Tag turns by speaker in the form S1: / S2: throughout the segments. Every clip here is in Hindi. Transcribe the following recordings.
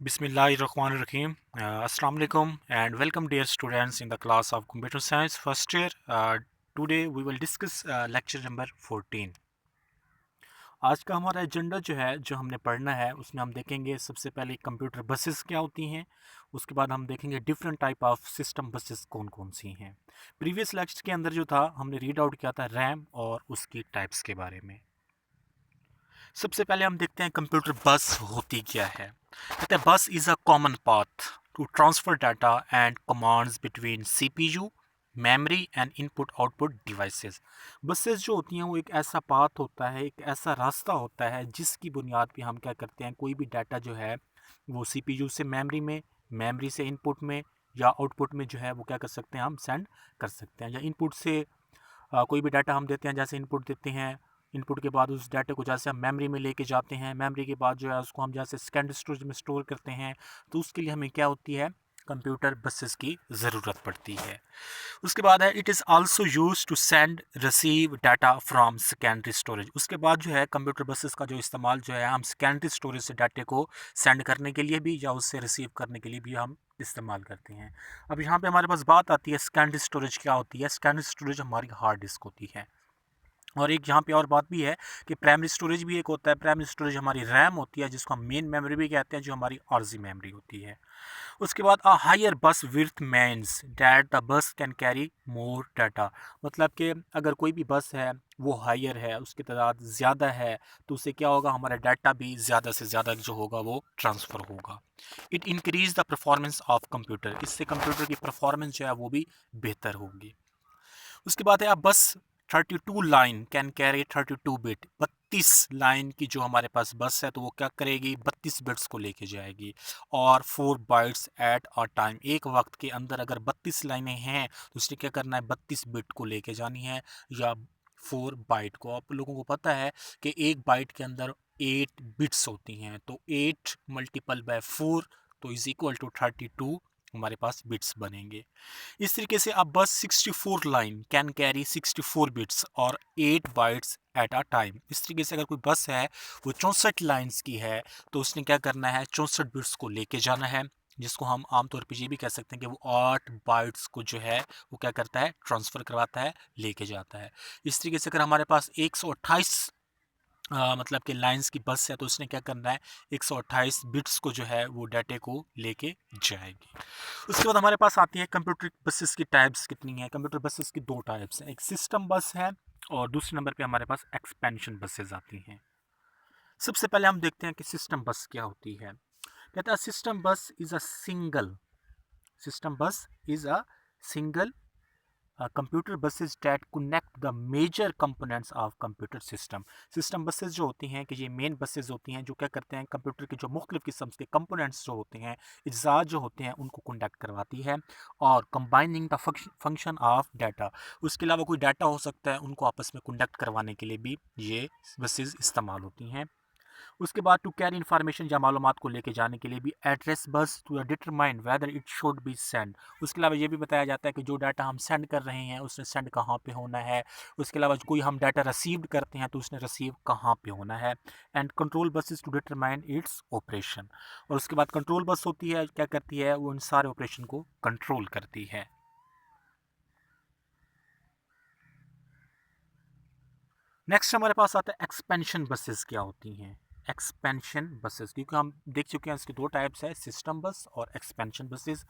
S1: Bismillahirrahmanirrahim. Assalamu alaikum and welcome dear students in the class of Computer Science first year. Today we will discuss lecture number 14. आज का हमारा एजेंडा जो हमने पढ़ना है उसमें हम देखेंगे सबसे पहले कंप्यूटर बसेस क्या होती हैं, उसके बाद हम देखेंगे different type of system buses कौन कौन सी हैं। प्रीवियस लेक्चर के अंदर जो था हमने रीड आउट किया था रैम और उसकी टाइप्स के बारे में। सबसे पहले हम देखते हैं कंप्यूटर बस होती क्या है। कहते हैं bus is a common path to transfer data and commands between CPU memory and input output devices. Buses जो होती हैं वो एक ऐसा पाथ होता है, एक ऐसा रास्ता होता है जिसकी बुनियाद पे हम क्या करते हैं, कोई भी डाटा जो है वो सीपीयू से मेमोरी में, मेमोरी से इनपुट में या आउटपुट में जो है वो क्या कर सकते हैं, हम सेंड कर सकते हैं। या इनपुट से कोई भी डाटा हम देते हैं, जैसे इनपुट देते हैं, इनपुट के बाद उस डाटे को जैसे हम मेमोरी में लेके जाते हैं, मेमोरी के बाद जो है उसको हम जैसे सेकेंडरी स्टोरेज में स्टोर करते हैं, तो उसके लिए हमें क्या होती है, कंप्यूटर बसेस की ज़रूरत पड़ती है। उसके बाद है it is also use to send receive data from secondary storage. उसके बाद जो है कंप्यूटर बसेस का जो इस्तेमाल जो है हम सेकेंडरी स्टोरेज से डाटे को सेंड करने के लिए भी या उससे रिसीव करने के लिए भी हम इस्तेमाल करते हैं। अब यहाँ पे हमारे पास बात आती है सेकेंडरी स्टोरेज क्या होती है। सेकेंडरी स्टोरेज हमारी हार्ड डिस्क होती है। और एक यहाँ पे और बात भी है कि प्राइमरी स्टोरेज भी एक होता है। प्राइमरी स्टोरेज हमारी रैम होती है जिसको हम मेन मेमोरी भी कहते हैं, जो हमारी आरजी मेमोरी होती है। उसके बाद अ हायर बस width means that the bus can carry more data. मतलब कि अगर कोई भी बस है वो हायर है, उसकी तादाद ज़्यादा है, तो उससे क्या होगा, हमारा डाटा भी ज़्यादा से ज़्यादा जो होगा वो ट्रांसफ़र होगा। It increase the performance of computer. इससे कंप्यूटर की परफॉर्मेंस जो है वो भी बेहतर होगी। उसके बाद है अब बस 32 line can carry 32 bit. 32 line की जो हमारे पास बस है तो वो क्या करेगी, 32 बिट्स को लेके जाएगी। और 4 बाइट्स एट अ टाइम। एक वक्त के अंदर अगर 32 लाइनें हैं तो उसने क्या करना है, 32 बिट को लेके जानी है या 4 बाइट को। आप लोगों को पता है कि एक बाइट के अंदर 8 बिट्स होती हैं, तो 8 मल्टीपल बाय 4 तो इज इक्वल टू 32 हमारे पास बिट्स बनेंगे। इस तरीके से अब बस 64 लाइन कैन कैरी 64 बिट्स और 8 बाइट्स एट अ टाइम। इस तरीके से अगर कोई बस है वो 64 लाइंस की है तो उसने क्या करना है, 64 बिट्स को लेके जाना है, जिसको हम आमतौर पर ये भी कह सकते हैं कि वो 8 बाइट्स को जो है वो क्या करता है, ट्रांसफ़र करवाता है, लेके जाता है। इस तरीके से अगर हमारे पास 128 मतलब कि लाइंस की बस है तो उसने क्या करना है, 128 बिट्स को जो है वो डाटे को लेके जाएगी। उसके बाद हमारे पास आती है कंप्यूटर बसेस की टाइप्स कितनी है। कंप्यूटर बसेस की दो टाइप्स हैं, एक सिस्टम बस है और दूसरे नंबर पे हमारे पास एक्सपेंशन बसेस आती हैं। सबसे पहले हम देखते हैं कि सिस्टम बस क्या होती है। कहता है system bus is a single, system bus is a single computer buses that connect the major components of computer system. System buses जो होती हैं कि ये मेन बसेस होती हैं जो क्या करते हैं, कंप्यूटर के जो मुख्तलिफ किस्म के कंपोनेंट्स जो होते हैं, अज्जा जो होते हैं, उनको कंडक्ट करवाती है। और combining the function of data, उसके अलावा कोई डाटा हो सकता है उनको आपस में कंडक्ट करवाने के लिए भी ये बसेस इस्तेमाल होती हैं। उसके बाद टू कैरी इन्फॉर्मेशन या मालूमात को लेके जाने के लिए भी address bus to determine whether it should be send. उसके अलावा ये भी बताया जाता है कि जो डाटा हम सेंड कर रहे हैं उसने सेंड कहाँ पे होना है। उसके अलावा कोई हम डाटा रिसीव करते हैं तो उसने रिसीव कहाँ पे होना है। And control bus is to determine its operation. और उसके बाद कंट्रोल बस होती है, क्या करती है, वो इन सारे ऑपरेशन को कंट्रोल करती है। नेक्स्ट हमारे पास आता है एक्सपेंशन बसेस क्या होती हैं। एक्सपेंशन बसेस, क्योंकि हम देख चुके हैं इसके दो टाइप्स है, सिस्टम बस और expansion buses.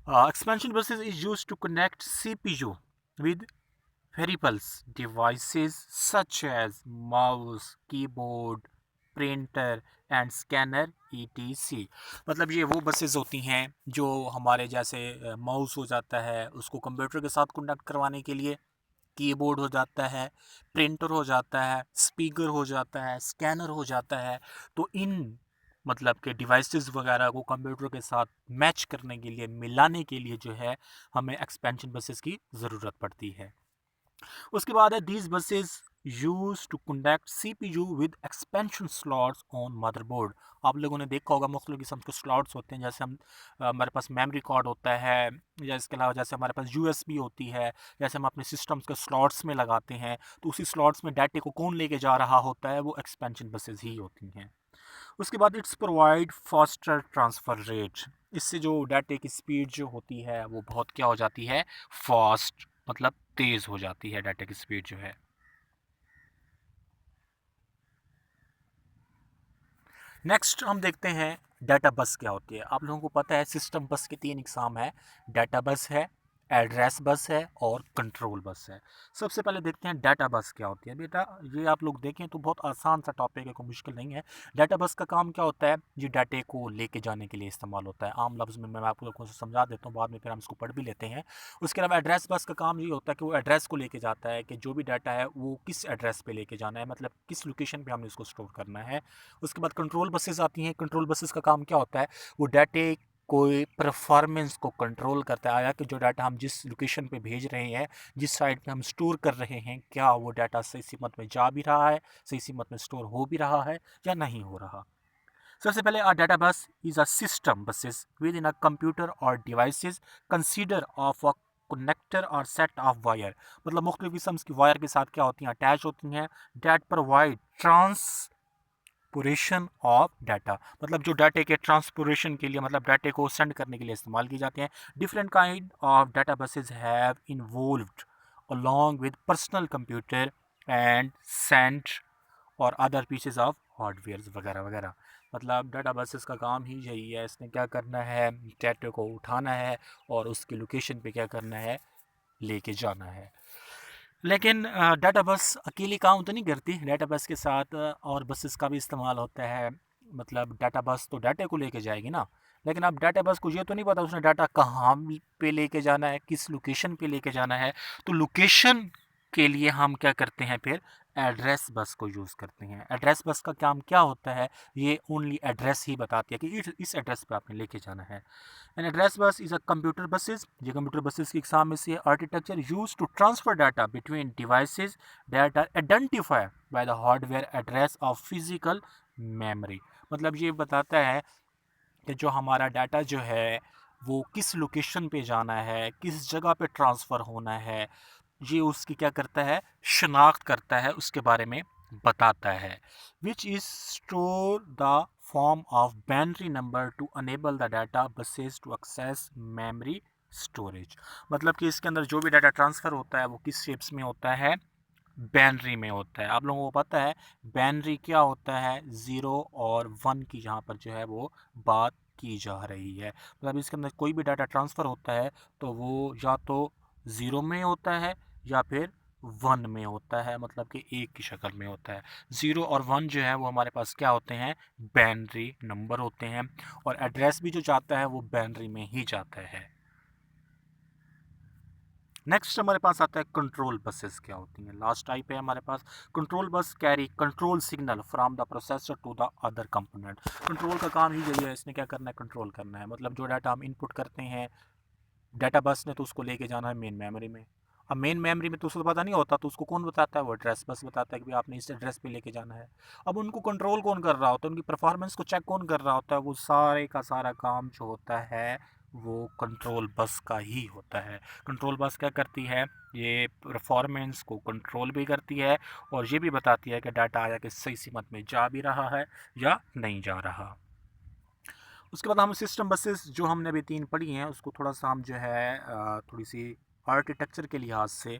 S1: Expansion buses is use to connect CPU with variables devices such as mouse, keyboard, printer and scanner etc. मतलब ये वो बसेस होती हैं जो हमारे जैसे माउस हो जाता है उसको कंप्यूटर के साथ कनेक्ट करवाने के लिए, कीबोर्ड हो जाता है, प्रिंटर हो जाता है, स्पीकर हो जाता है, स्कैनर हो जाता है। तो इन मतलब के डिवाइसेस वगैरह को कंप्यूटर के साथ मैच करने के लिए, मिलाने के लिए जो है हमें एक्सपेंशन बसेस की ज़रूरत पड़ती है। उसके बाद है these buses use to conduct CPU with expansion slots on motherboard. आप लोगों ने देखा होगा मुख्तलिफ किस्म के स्लॉट्स होते हैं, जैसे हम हमारे पास मेमोरी कार्ड होता है, या इसके अलावा जैसे हमारे पास यूएसबी होती है, जैसे हम अपने सिस्टम्स के स्लॉट्स में लगाते हैं, तो उसी स्लॉट्स में डाटे को कौन लेके जा रहा होता है, वो एक्सपेंशन बसेस ही होती हैं। उसके बाद it's provide faster transfer rate, इससे जो डाटे की स्पीड जो होती है वो बहुत क्या हो जाती है, फास्ट, मतलब तेज़ हो जाती है डाटा की स्पीड जो है। नेक्स्ट हम देखते हैं डाटा बस क्या होती है। आप लोगों को पता है सिस्टम बस के 3 एग्जाम है, डाटा बस है, एड्रेस बस है और कंट्रोल बस है। सबसे पहले देखते हैं डाटा बस क्या होती है। बेटा ये आप लोग देखें तो बहुत आसान सा टॉपिक है, कोई मुश्किल नहीं है। डाटा बस का काम क्या होता है, ये डाटे को लेके जाने के लिए इस्तेमाल होता है। आम लफ्ज़ में मैं आप लोगों को समझा देता हूँ, बाद में फिर हम इसको पढ़ भी लेते हैं। उसके अलावा एड्रेस बस का काम ये होता है कि वो एड्रेस को लेके जाता है कि जो भी डाटा है वो किस एड्रेस पे लेके जाना है, मतलब किस लोकेशन पे हमने उसको स्टोर करना है। उसके बाद कंट्रोल बसेस आती हैं। कंट्रोल बसेस का काम क्या होता है, वो डाटे कोई परफॉर्मेंस को कंट्रोल करता है, आया कि जो डाटा हम जिस लोकेशन पे भेज रहे हैं, जिस साइट पे हम स्टोर कर रहे हैं, क्या वो डाटा सही सीमत में जा भी रहा है, सही सीमत में स्टोर हो भी रहा है या नहीं हो रहा। सबसे पहले a data bus is a system buses within a computer और devices consider of a connector और सेट ऑफ वायर, मतलब मुख्तलिफ किस्म की वायर के साथ क्या होती हैं, अटैच होती हैं, that provide transportation of data, मतलब जो डाटे के ट्रांसपोरेशन के लिए, मतलब डाटे को सेंड करने के लिए इस्तेमाल की जाती हैं। Different kind of data buses have involved along with personal computer and sent और अदर पीसेस ऑफ हार्डवेयर वगैरह वगैरह। मतलब डाटा बसेस का काम ही यही है, इसने क्या करना है, डाटे को उठाना है और उसकी लोकेशन पे क्या करना है, लेके जाना है। लेकिन डाटा बस अकेली काम तो नहीं करती, डाटा बस के साथ और बसेस का भी इस्तेमाल होता है। मतलब डाटा बस तो डाटे को लेके जाएगी ना, लेकिन अब डाटा बस को ये तो नहीं पता उसने डाटा कहाँ पे लेके जाना है, किस लोकेशन पे लेके जाना है। तो लोकेशन के लिए हम क्या करते हैं फिर, एड्रेस बस को यूज़ करते हैं। एड्रेस बस का काम क्या होता है, ये ओनली एड्रेस ही बताती है कि इस एड्रेस पे आपने लेके जाना है। An address bus is a computer buses, ये कंप्यूटर बसेस की एग्जाम में से architecture use to transfer data between devices that are identified by the hardware address of physical memory, मतलब ये बताता है कि जो हमारा डाटा जो है वो किस लोकेशन पे जाना है, किस जगह पे ट्रांसफ़र होना है, ये उसकी क्या करता है, शनाख्त करता है, उसके बारे में बताता है। Which is store the form of binary number to enable the data buses to access memory storage, मतलब कि इसके अंदर जो भी डाटा ट्रांसफ़र होता है वो किस शेप्स में होता है, बैनरी में होता है। आप लोगों को पता है बैनरी क्या होता है, ज़ीरो और वन की यहाँ पर जो है वो बात की जा रही है। मतलब इसके अंदर कोई भी डाटा ट्रांसफ़र होता है तो वो या तो ज़ीरो में होता है या फिर वन में होता है, मतलब कि एक की शक्ल में होता है। ज़ीरो और वन जो है वो हमारे पास क्या होते हैं, बैनरी नंबर होते हैं, और एड्रेस भी जो जाता है वो बैनरी में ही जाता है। नेक्स्ट हमारे पास आता है कंट्रोल बसेस क्या होती हैं। लास्ट टाइप है हमारे पास control bus carry control signal from the processor to the other component. Control का काम ही यही है, इसने क्या करना है, कंट्रोल करना है। मतलब जो डाटा हम इनपुट करते हैं डाटा बस ने, तो उसको लेके जाना है मेन मेमोरी में। अब मेन मेमोरी में तो उसको पता नहीं होता, तो उसको कौन बताता है, वो एड्रेस बस बताता है कि भाई आपने इस एड्रेस पे लेके जाना है। अब उनको कंट्रोल कौन कर रहा होता है, उनकी परफॉर्मेंस को चेक कौन कर रहा होता है, वो सारे का सारा काम जो होता है वो कंट्रोल बस का ही होता है। कंट्रोल बस क्या करती है, ये परफॉर्मेंस को कंट्रोल भी करती है और ये भी बताती है कि डाटा आया कि सही सीमत में जा भी रहा है या नहीं जा रहा। उसके बाद हम सिस्टम बसेस जो हमने अभी 3 पढ़ी हैं उसको थोड़ा सा हम जो है थोड़ी सी आर्किटेक्चर के लिहाज से,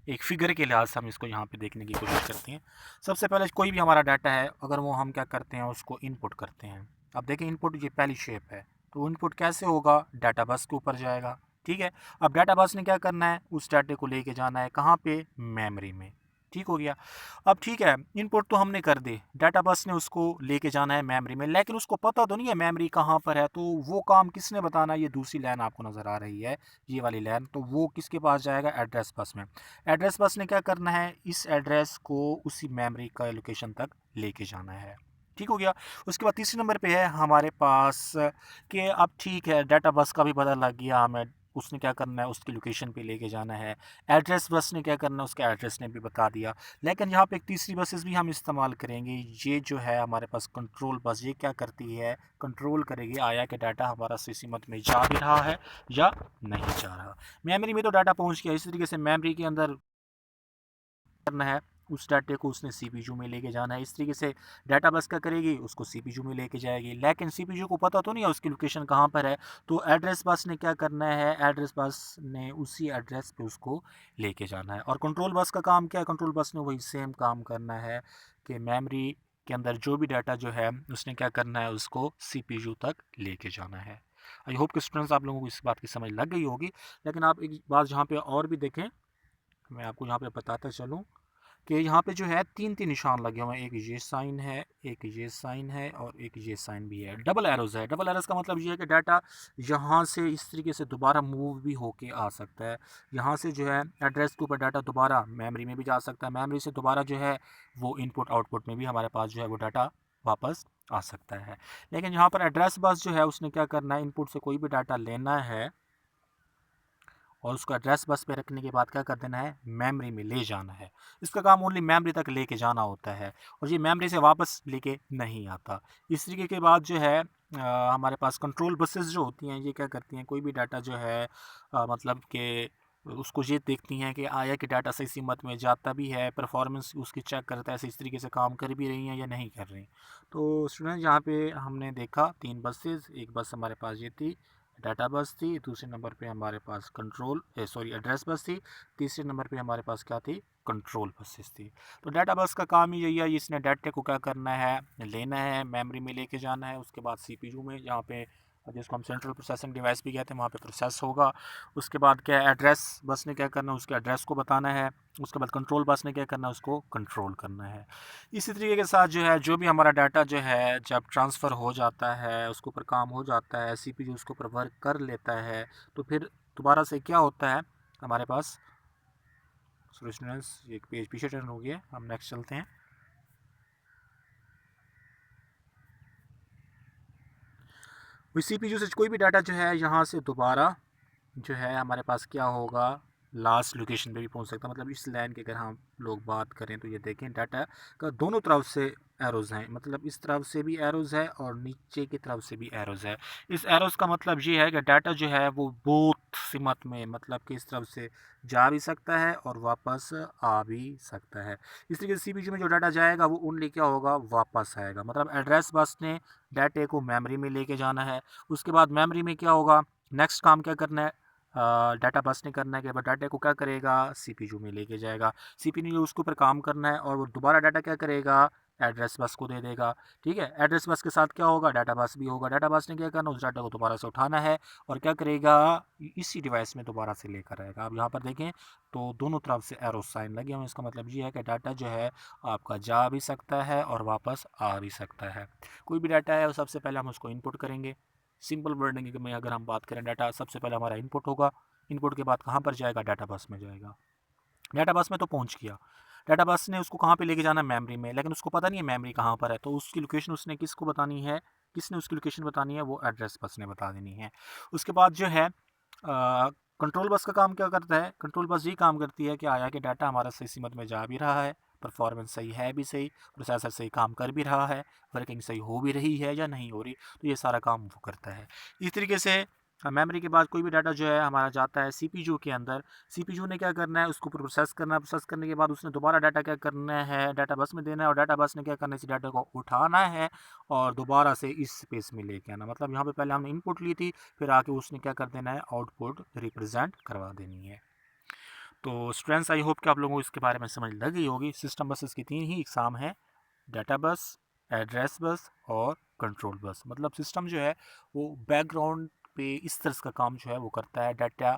S1: एक फिगर के लिहाज से हम इसको यहाँ पे देखने की कोशिश करते हैं। सबसे पहले कोई भी हमारा डाटा है, अगर वो हम क्या करते हैं उसको इनपुट करते हैं। अब देखें इनपुट ये पहली शेप है, तो इनपुट कैसे होगा, डाटा बस के ऊपर जाएगा। ठीक है, अब डाटा बस ने क्या करना है, उस डाटे को लेके जाना है कहाँ पे, मेमोरी में। ठीक हो गया। अब ठीक है, इनपुट तो हमने कर दी, डाटा बस ने उसको लेके जाना है मेमोरी में, लेकिन उसको पता तो नहीं है मेमोरी कहाँ पर है, तो वो काम किसने बताना है, ये दूसरी लाइन आपको नज़र आ रही है, ये वाली लाइन, तो वो किसके पास जाएगा, एड्रेस बस में। एड्रेस बस ने क्या करना है, इस एड्रेस को उसी मेमोरी का लोकेशन तक लेके जाना है। ठीक हो गया। उसके बाद तीसरे नंबर पे है हमारे पास कि अब ठीक है डाटा बस का भी पता लग गया हमें, उसने क्या करना है, उसकी लोकेशन पे लेके जाना है। एड्रेस बस ने क्या करना है, उसके एड्रेस ने भी बता दिया। लेकिन यहाँ पे एक तीसरी बसेस भी हम इस्तेमाल करेंगे, ये जो है हमारे पास कंट्रोल बस, ये क्या करती है, कंट्रोल करेगी आया कि डाटा हमारा सही सीमत में जा भी रहा है या नहीं जा रहा। मेमोरी में तो डाटा पहुँच गया, इसी तरीके से मेमोरी के अंदर करना है, उस डाटे को उसने CPU में लेके जाना है। इस तरीके से डाटा बस क्या करेगी, उसको CPU में लेके जाएगी, लेकिन CPU को पता तो नहीं है उसकी लोकेशन कहाँ पर है, तो एड्रेस बस ने क्या करना है, एड्रेस बस ने उसी एड्रेस पे उसको लेके जाना है। और कंट्रोल बस का काम क्या है, कंट्रोल बस ने वही सेम काम करना है कि मेमोरी के अंदर जो भी डाटा जो है उसने क्या करना है, उसको CPU तक लेके जाना है। आई होप कि स्टूडेंट्स आप लोगों को इस बात की समझ लग गई होगी। लेकिन आप एक बात यहाँ पे और भी देखें, मैं आपको यहाँ पे बताता चलूँ कि यहाँ पे जो है तीन तीन निशान लगे हुए हैं, एक ये साइन है, एक ये साइन है और एक ये साइन भी है, डबल एरोज है। डबल एरोज का मतलब ये है कि डाटा यहाँ से इस तरीके से दोबारा मूव भी होके आ सकता है। यहाँ से जो है एड्रेस के ऊपर डाटा दोबारा मेमोरी में भी जा सकता है, मेमोरी से दोबारा जो है वो इनपुट आउटपुट में भी हमारे पास जो है वो डाटा वापस आ सकता है। लेकिन यहाँ पर एड्रेस बस जो है उसने क्या करना है, इनपुट से कोई भी डाटा लेना है और उसको एड्रेस बस पे रखने के बाद क्या कर देना है, मेमोरी में ले जाना है। इसका काम ओनली मेमोरी तक लेके जाना होता है और ये मेमोरी से वापस लेके नहीं आता। इस तरीके के बाद जो है हमारे पास कंट्रोल बसेस जो होती हैं, ये क्या करती हैं, कोई भी डाटा जो है मतलब कि उसको ये देखती हैं कि आया कि डाटा सही सीमत में जाता भी है, परफॉर्मेंस उसकी चेक करता है इस तरीके से काम कर भी रही हैं या नहीं कर रही। तो स्टूडेंट यहाँ पे हमने देखा तीन बसेस, एक बस हमारे पास ये थी डाटा बस थी, दूसरे नंबर पे हमारे पास एड्रेस बस थी, तीसरे नंबर पे हमारे पास क्या थी, कंट्रोल बसेस थी। तो डाटा बस का काम ही यही है, इसने डाटे को क्या करना है, लेना है, मेमोरी में लेके जाना है, उसके बाद CPU में, जहाँ पे जिसको हम सेंट्रल प्रोसेसिंग डिवाइस भी कहते हैं, वहाँ पे प्रोसेस होगा। उसके बाद क्या है, एड्रेस बस ने क्या करना है, उसके एड्रेस को बताना है। उसके बाद कंट्रोल बस ने क्या करना है, उसको कंट्रोल करना है। इसी तरीके के साथ जो है, जो भी हमारा डाटा जो है जब ट्रांसफ़र हो जाता है, उसके ऊपर काम हो जाता है, CPU उसके ऊपर वर्क कर लेता है, तो फिर दोबारा से क्या होता है हमारे पास। सॉरी स्टूडेंट्स, एक पेज पीछे टर्न हो गया, हम नेक्स्ट चलते हैं। CPU से कोई भी डाटा जो है यहाँ से दोबारा जो है हमारे पास क्या होगा, लास्ट लोकेशन पे भी पहुंच सकता है। मतलब इस लाइन की अगर हम लोग बात करें तो ये देखें, डाटा का दोनों तरफ से एरोज़ हैं, मतलब इस तरफ से भी एरोज़ है और नीचे की तरफ से भी एरोज़ है। इस एरोज़ का मतलब ये है कि डाटा जो है वो बोथ सिमत में, मतलब कि इस तरफ से जा भी सकता है और वापस आ भी सकता है। इस तरीके से CPU में जो डाटा जाएगा वो ओनली क्या होगा, वापस आएगा। मतलब एड्रेस बस ने डाटे को मेमोरी में लेके जाना है, उसके बाद मेमोरी में क्या होगा, नेक्स्ट काम क्या करना है, डाटा बस ने करना है कि डाटा को क्या करेगा, CPU में लेके जाएगा। CPU ने उसके ऊपर काम करना है और वो दोबारा डाटा क्या करेगा, एड्रेस बस को दे देगा। ठीक है, एड्रेस बस के साथ क्या होगा, डाटा बस भी होगा। डाटा बस ने क्या करना, उस डाटा को दोबारा से उठाना है और क्या करेगा, इसी डिवाइस में दोबारा से लेकर आएगा। आप यहाँ पर देखें तो दोनों तरफ से एरो साइन लगे हुए हैं, इसका मतलब ये है कि डाटा जो है आपका जा भी सकता है और वापस आ भी सकता है। कोई भी डाटा है वो सबसे पहले हम उसको इनपुट करेंगे। सिंपल वर्डिंग में अगर हम बात करें, डाटा सबसे पहले हमारा इनपुट होगा, इनपुट के बाद कहाँ पर जाएगा, डाटा बस में जाएगा। डाटा बस में तो पहुँच गया, डाटा बस ने उसको कहाँ पे लेके जाना है, मेमोरी में, लेकिन उसको पता नहीं है मेमोरी कहाँ पर है, तो उसकी लोकेशन उसने किसको बतानी है, किसने उसकी लोकेशन बतानी है, वो एड्रेस बस ने बता देनी है। उसके बाद जो है कंट्रोल बस का काम क्या करता है, कंट्रोल बस ये काम करती है कि आया कि डाटा हमारा सही सीमत में जा भी रहा है, परफॉर्मेंस सही है भी सही, प्रोसेसर सही काम कर भी रहा है, वर्किंग सही हो भी रही है या नहीं हो रही, तो ये सारा काम वो करता है। इस तरीके से मेमोरी के बाद कोई भी डाटा जो है हमारा जाता है CPU के अंदर। CPU ने क्या करना है, उसको प्रोसेस करना है, प्रोसेस करने के बाद उसने दोबारा डाटा क्या करना है, डाटा बस में देना है और डाटा बस ने क्या करना है, इस डाटा को उठाना है और दोबारा से इस स्पेस में लेके आना। मतलब यहाँ पे पहले हमने इनपुट ली थी, फिर आके उसने क्या कर देना है, आउटपुट रिप्रेजेंट करवा देनी है। तो स्टूडेंट्स, आई होप कि आप लोगों को इसके बारे में समझ लग गई होगी। सिस्टम बसेस की तीन ही इकसाम है, डाटा बस, एड्रेस बस और कंट्रोल बस। मतलब सिस्टम जो है वो बैकग्राउंड पे इस तरह का काम जो है वो करता है। डाटा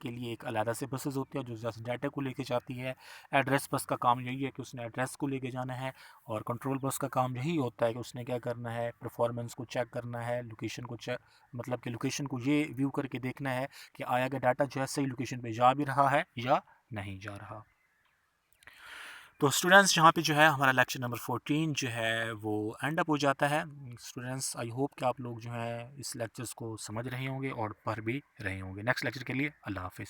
S1: के लिए एक अलग से बसेस होती है जो जस्ट डाटा को लेके जाती है। एड्रेस बस का काम यही है कि उसने एड्रेस को लेके जाना है और कंट्रोल बस का काम यही होता है कि उसने क्या करना है, परफॉर्मेंस को चेक करना है, लोकेशन को चेक, मतलब कि लोकेशन को ये व्यू करके देखना है कि आया का डाटा जो है सही लोकेशन पे जा भी रहा है या नहीं जा रहा। तो स्टूडेंट्स, यहाँ पे जो है हमारा लेक्चर नंबर 14 जो है वो एंड अप हो जाता है। स्टूडेंट्स, आई होप कि आप लोग जो है इस लेक्चर्स को समझ रहे होंगे और पढ़ भी रहे होंगे। नेक्स्ट लेक्चर के लिए अल्लाह हाफिज़।